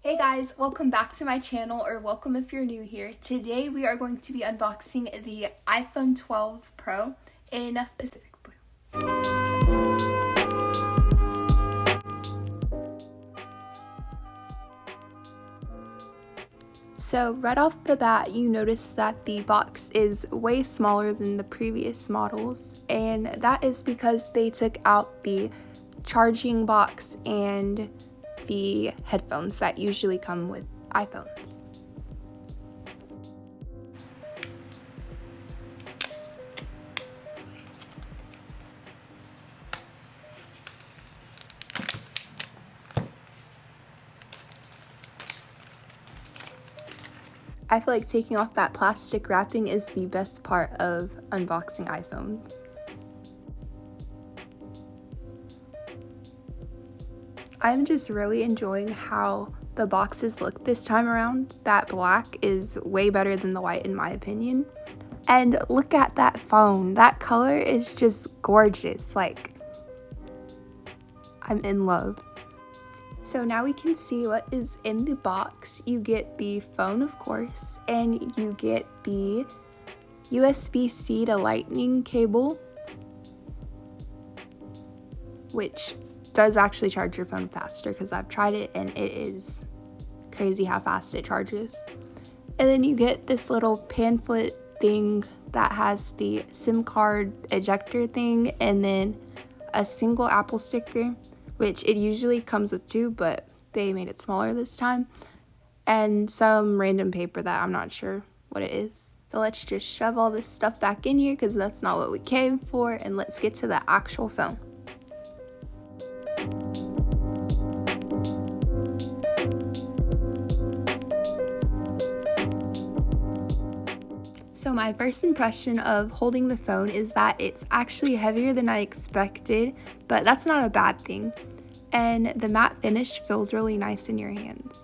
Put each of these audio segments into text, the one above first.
Hey guys, welcome back to my channel, or welcome if you're new here. Today we are going to be unboxing the iPhone 12 Pro in Pacific Blue. So right off the bat, you notice that the box is way smaller than the previous models, and that is because they took out the charging box and the headphones that usually come with iPhones. I feel like taking off that plastic wrapping is the best part of unboxing iPhones. I'm just really enjoying how the boxes look this time around. That black is way better than the white in my opinion. And look at that phone. That color is just gorgeous. Like, I'm in love. So now we can see what is in the box. You get the phone, of course, and you get the USB-C to Lightning cable, which does actually charge your phone faster because I've tried it and it is crazy how fast it charges. And then you get this little pamphlet thing that has the SIM card ejector thing and then a single Apple sticker, which it usually comes with two, but they made it smaller this time, and some random paper that I'm not sure what it is. So let's just shove all this stuff back in here because that's not what we came for, and let's get to the actual phone. So my first impression of holding the phone is that it's actually heavier than I expected, but that's not a bad thing. And the matte finish feels really nice in your hands.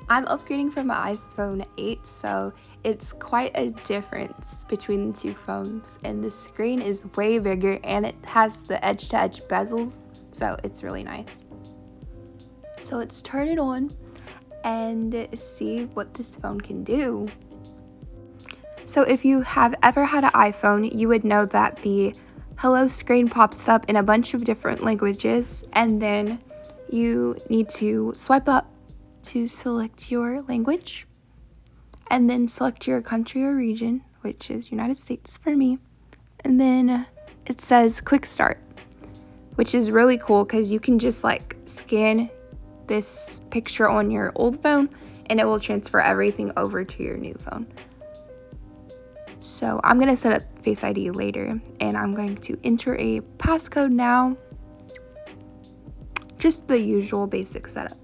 I'm upgrading from an iPhone 8, so it's quite a difference between the two phones. And the screen is way bigger and it has the edge-to-edge bezels, so it's really nice. So let's turn it on and see what this phone can do. So if you have ever had an iPhone, you would know that the hello screen pops up in a bunch of different languages, and then you need to swipe up to select your language, and then select your country or region, which is United States for me, and then it says quick start, which is really cool because you can just like scan this picture on your old phone and it will transfer everything over to your new phone. So I'm going to set up Face ID later, and I'm going to enter a passcode now. Just the usual basic setup.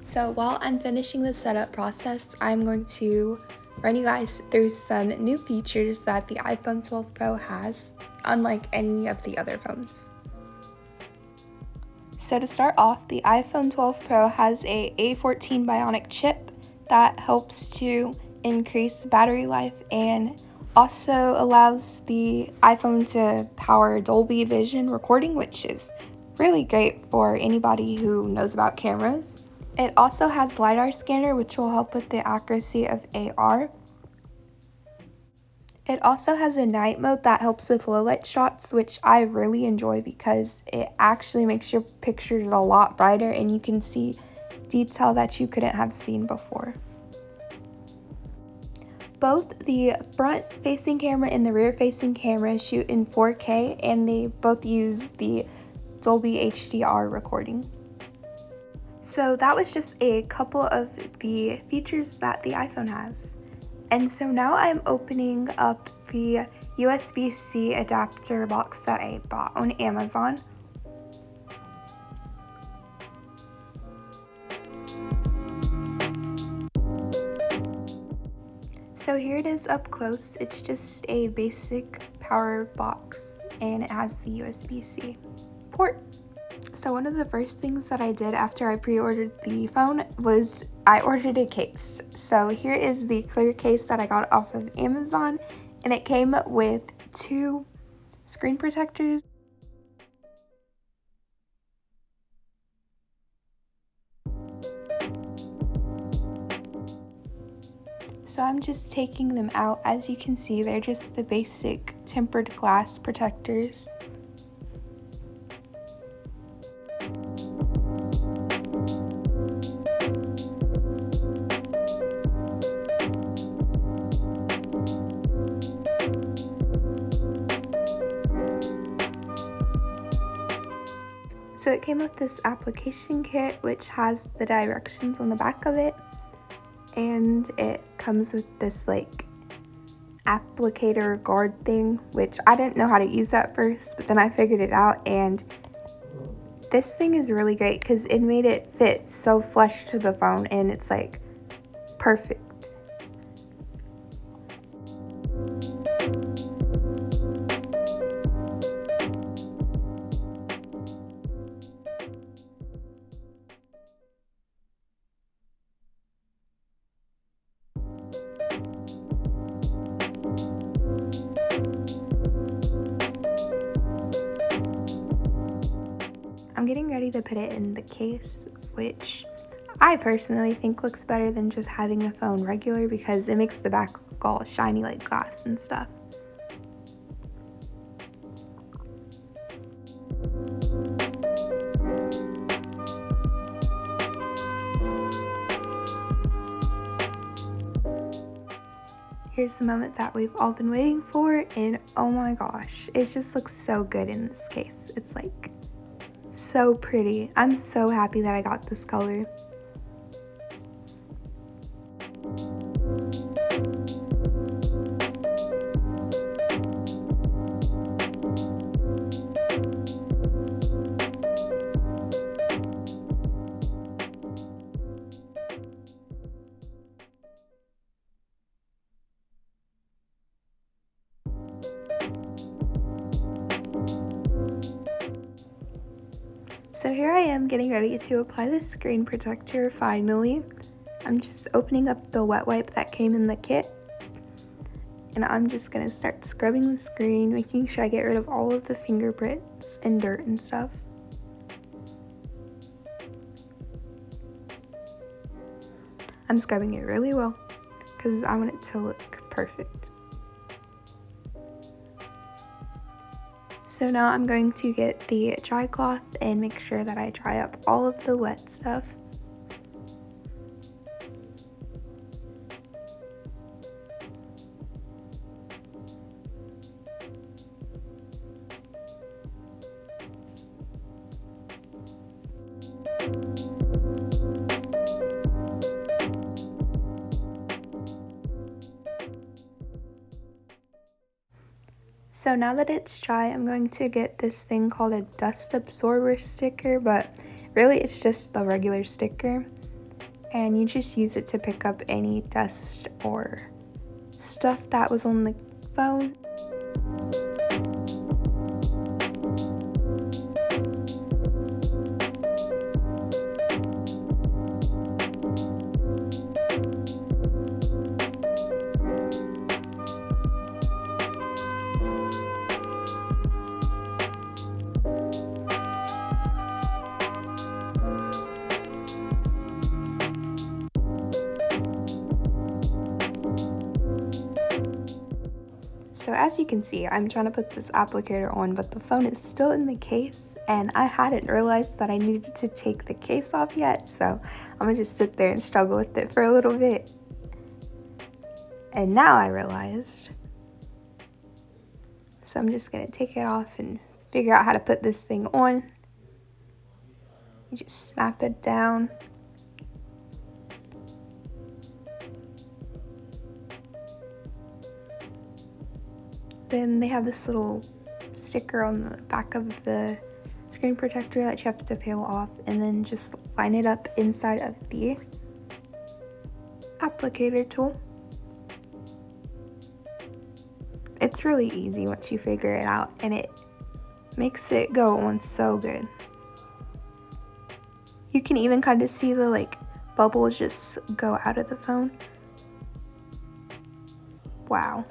So while I'm finishing the setup process, I'm going to run you guys through some new features that the iPhone 12 Pro has, unlike any of the other phones. So to start off, the iPhone 12 Pro has a A14 Bionic chip that helps to increase battery life and also allows the iPhone to power Dolby Vision recording, which is really great for anybody who knows about cameras. It also has LiDAR scanner, which will help with the accuracy of AR. It also has a night mode that helps with low light shots, which I really enjoy because it actually makes your pictures a lot brighter and you can see detail that you couldn't have seen before. Both the front-facing camera and the rear-facing camera shoot in 4K, and they both use the Dolby HDR recording. So that was just a couple of the features that the iPhone has. And so now I'm opening up the USB-C adapter box that I bought on Amazon. So here it is up close. It's just a basic power box and it has the USB-C port. So one of the first things that I did after I pre-ordered the phone was I ordered a case. So here is the clear case that I got off of Amazon, and it came with two screen protectors So I'm just taking them out. As you can see, they're just the basic tempered glass protectors. So it came with this application kit, which has the directions on the back of it, and it comes with this like applicator guard thing, which I didn't know how to use at first, but then I figured it out, and this thing is really great because it made it fit so flush to the phone, and it's like perfect. I'm getting ready to put it in the case, which I personally think looks better than just having the phone regular because it makes the back look all shiny like glass and stuff. Here's the moment that we've all been waiting for, and oh my gosh, it just looks so good in this case. It's like so pretty. I'm so happy that I got this color. So here I am getting ready to apply the screen protector finally. I'm just opening up the wet wipe that came in the kit, and I'm just going to start scrubbing the screen, making sure I get rid of all of the fingerprints and dirt and stuff. I'm scrubbing it really well because I want it to look perfect. So now I'm going to get the dry cloth and make sure that I dry up all of the wet stuff. So now that it's dry, I'm going to get this thing called a dust absorber sticker, but really it's just the regular sticker, and you just use it to pick up any dust or stuff that was on the phone. So as you can see, I'm trying to put this applicator on, but the phone is still in the case, and I hadn't realized that I needed to take the case off yet, so I'm gonna just sit there and struggle with it for a little bit. And now I realized. So I'm just gonna take it off and figure out how to put this thing on. You just snap it down. Then they have this little sticker on the back of the screen protector that you have to peel off, and then just line it up inside of the applicator tool. It's really easy once you figure it out, and it makes it go on so good. You can even kind of see the bubbles just go out of the phone. Wow.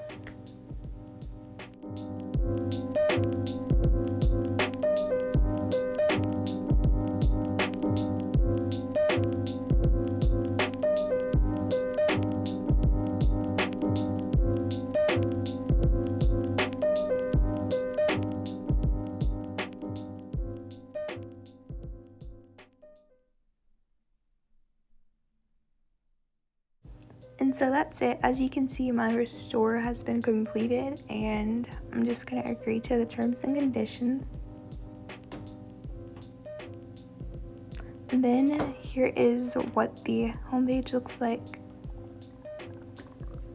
And so that's it. As you can see, my restore has been completed, and I'm just going to agree to the terms and conditions. And then here is what the homepage looks like.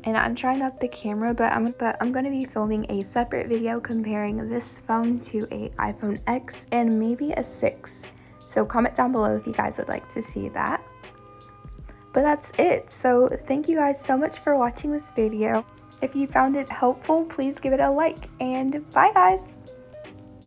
And I'm trying out the camera, but I'm going to be filming a separate video comparing this phone to a iPhone X and maybe a 6. So comment down below if you guys would like to see that. But that's it. So thank you guys so much for watching this video. If you found it helpful, please give it a like, and bye guys!